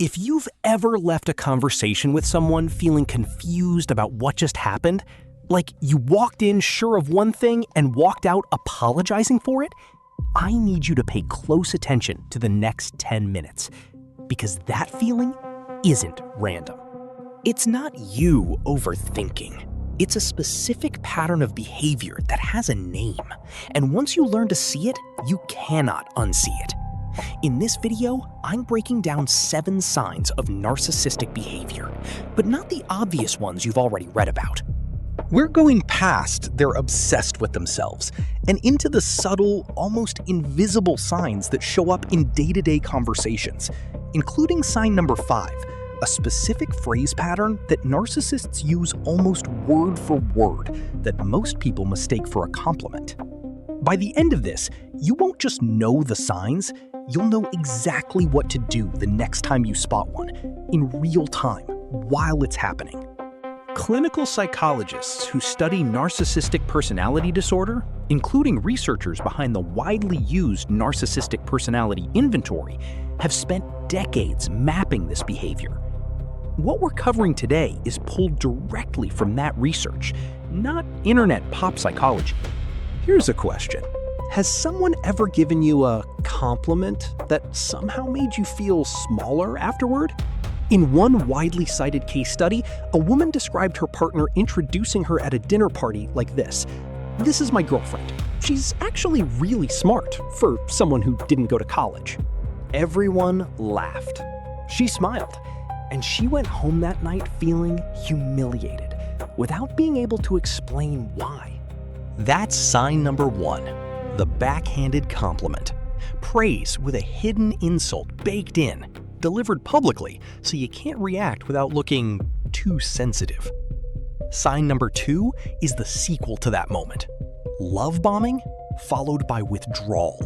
If you've ever left a conversation with someone feeling confused about what just happened, like you walked in sure of one thing and walked out apologizing for it, I need you to pay close attention to the next 10 minutes, because that feeling isn't random. It's not you overthinking. It's a specific pattern of behavior that has a name, and once you learn to see it, you cannot unsee it. In this video, I'm breaking down 7 signs of narcissistic behavior, but not the obvious ones you've already read about. We're going past they're obsessed with themselves and into the subtle, almost invisible signs that show up in day-to-day conversations, including sign number 5, a specific phrase pattern that narcissists use almost word for word that most people mistake for a compliment. By the end of this, you won't just know the signs, you'll know exactly what to do the next time you spot one, in real time, while it's happening. Clinical psychologists who study narcissistic personality disorder, including researchers behind the widely used Narcissistic Personality Inventory, have spent decades mapping this behavior. What we're covering today is pulled directly from that research, not internet pop psychology. Here's a question. Has someone ever given you a compliment that somehow made you feel smaller afterward? In one widely cited case study, a woman described her partner introducing her at a dinner party like this. "This is my girlfriend. She's actually really smart for someone who didn't go to college." Everyone laughed. She smiled, and she went home that night feeling humiliated, without being able to explain why. That's sign number 1, the backhanded compliment. Praise with a hidden insult baked in, delivered publicly so you can't react without looking too sensitive. Sign number 2 is the sequel to that moment. Love bombing followed by withdrawal.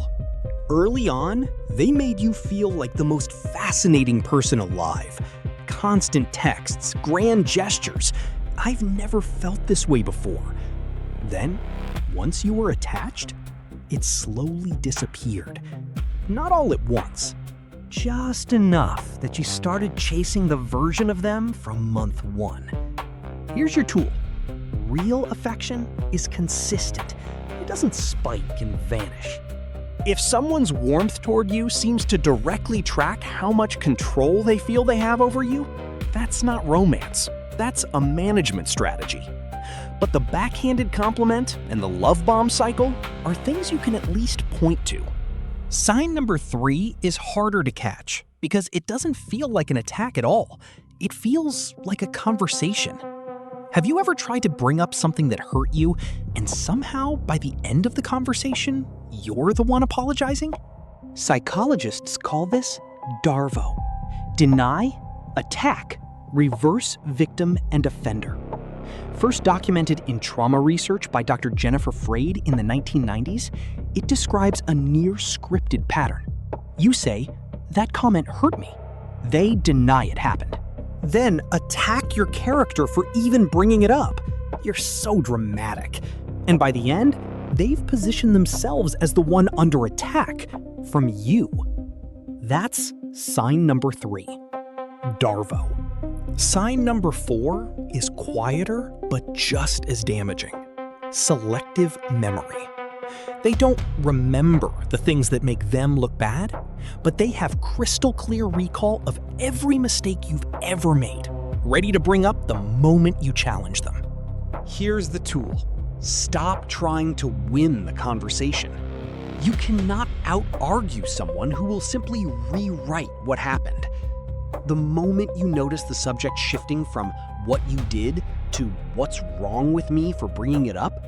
Early on, they made you feel like the most fascinating person alive. Constant texts, grand gestures. I've never felt this way before. Then, once you were attached, it slowly disappeared. Not all at once. Just enough that you started chasing the version of them from month 1. Here's your tool. Real affection is consistent. It doesn't spike and vanish. If someone's warmth toward you seems to directly track how much control they feel they have over you, that's not romance. That's a management strategy. But the backhanded compliment and the love bomb cycle are things you can at least point to. Sign number 3 is harder to catch because it doesn't feel like an attack at all. It feels like a conversation. Have you ever tried to bring up something that hurt you, and somehow, by the end of the conversation, you're the one apologizing? Psychologists call this DARVO. Deny, attack, reverse victim and offender. First documented in trauma research by Dr. Jennifer Freyd in the 1990s, it describes a near-scripted pattern. You say, "That comment hurt me." They deny it happened. Then attack your character for even bringing it up. You're so dramatic. And by the end, they've positioned themselves as the one under attack from you. That's sign number 3, DARVO. Sign number 4 is quieter but just as damaging. Selective memory. They don't remember the things that make them look bad, but they have crystal clear recall of every mistake you've ever made, ready to bring up the moment you challenge them. Here's the tool. Stop trying to win the conversation. You cannot out-argue someone who will simply rewrite what happened. The moment you notice the subject shifting from what you did to what's wrong with me for bringing it up,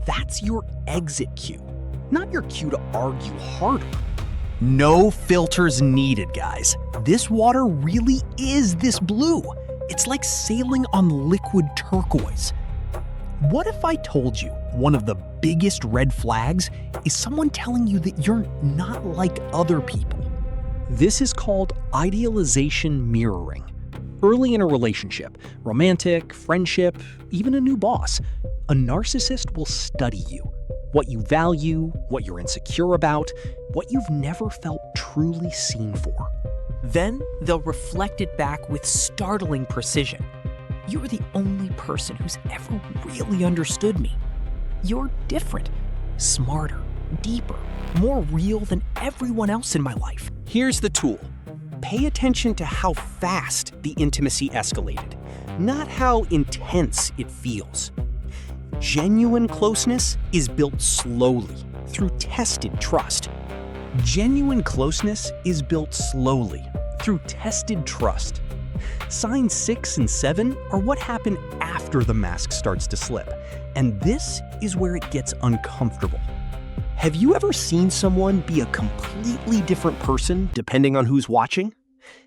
that's your exit cue, not your cue to argue harder. No filters needed, guys. This water really is this blue. It's like sailing on liquid turquoise. What if I told you one of the biggest red flags is someone telling you that you're not like other people? This is called idealization mirroring. Early in a relationship, romantic, friendship, even a new boss, a narcissist will study you. What you value, what you're insecure about, what you've never felt truly seen for. Then they'll reflect it back with startling precision. You're the only person who's ever really understood me. You're different, smarter, deeper, more real than everyone else in my life. Here's the tool. Pay attention to how fast the intimacy escalated, not how intense it feels. Genuine closeness is built slowly through tested trust. Genuine closeness is built slowly through tested trust. Signs 6 and 7 are what happen after the mask starts to slip, and this is where it gets uncomfortable. Have you ever seen someone be a completely different person depending on who's watching?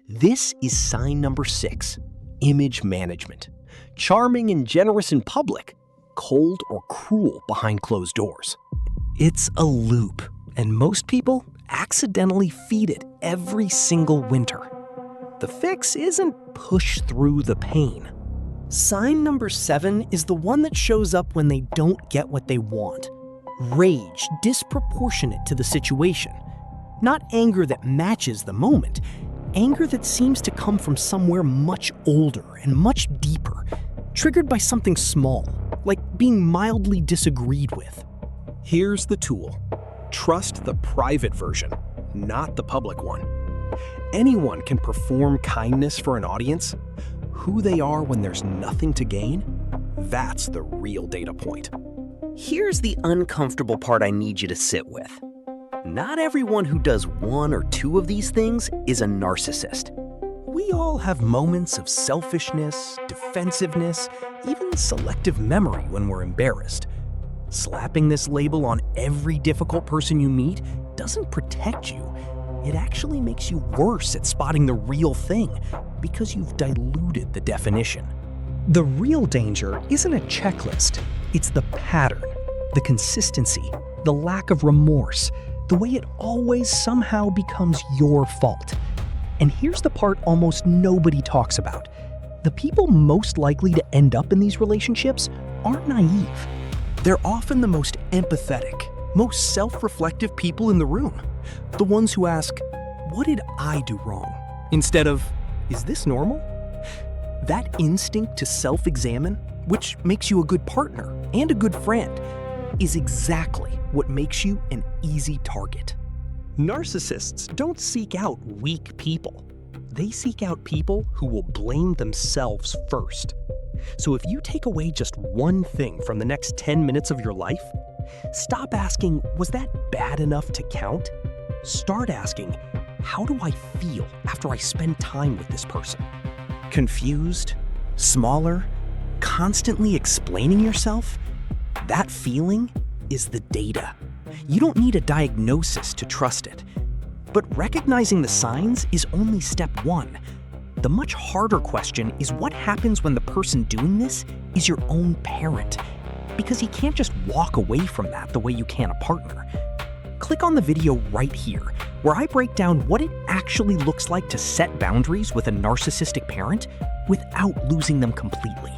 This is sign number 6, image management. Charming and generous in public, cold or cruel behind closed doors. It's a loop, and most people accidentally feed it every single winter. The fix isn't push through the pain. Sign number 7 is the one that shows up when they don't get what they want. Rage disproportionate to the situation. Not anger that matches the moment, anger that seems to come from somewhere much older and much deeper, triggered by something small, like being mildly disagreed with. Here's the tool. Trust the private version, not the public one. Anyone can perform kindness for an audience. Who they are when there's nothing to gain, that's the real data point. Here's the uncomfortable part I need you to sit with. Not everyone who does 1 or 2 of these things is a narcissist. We all have moments of selfishness, defensiveness, even selective memory when we're embarrassed. Slapping this label on every difficult person you meet doesn't protect you. It actually makes you worse at spotting the real thing because you've diluted the definition. The real danger isn't a checklist. It's the pattern, the consistency, the lack of remorse, the way it always somehow becomes your fault. And here's the part almost nobody talks about. The people most likely to end up in these relationships aren't naive. They're often the most empathetic, most self-reflective people in the room. The ones who ask, "What did I do wrong?" instead of, "Is this normal?" That instinct to self-examine, which makes you a good partner and a good friend, is exactly what makes you an easy target. Narcissists don't seek out weak people. They seek out people who will blame themselves first. So if you take away just one thing from the next 10 minutes of your life, stop asking, "Was that bad enough to count?" Start asking, "How do I feel after I spend time with this person?" Confused? Smaller? Constantly explaining yourself? That feeling is the data. You don't need a diagnosis to trust it. But recognizing the signs is only step 1. The much harder question is what happens when the person doing this is your own parent? Because you can't just walk away from that the way you can a partner. Click on the video right here, where I break down what it actually looks like to set boundaries with a narcissistic parent without losing them completely.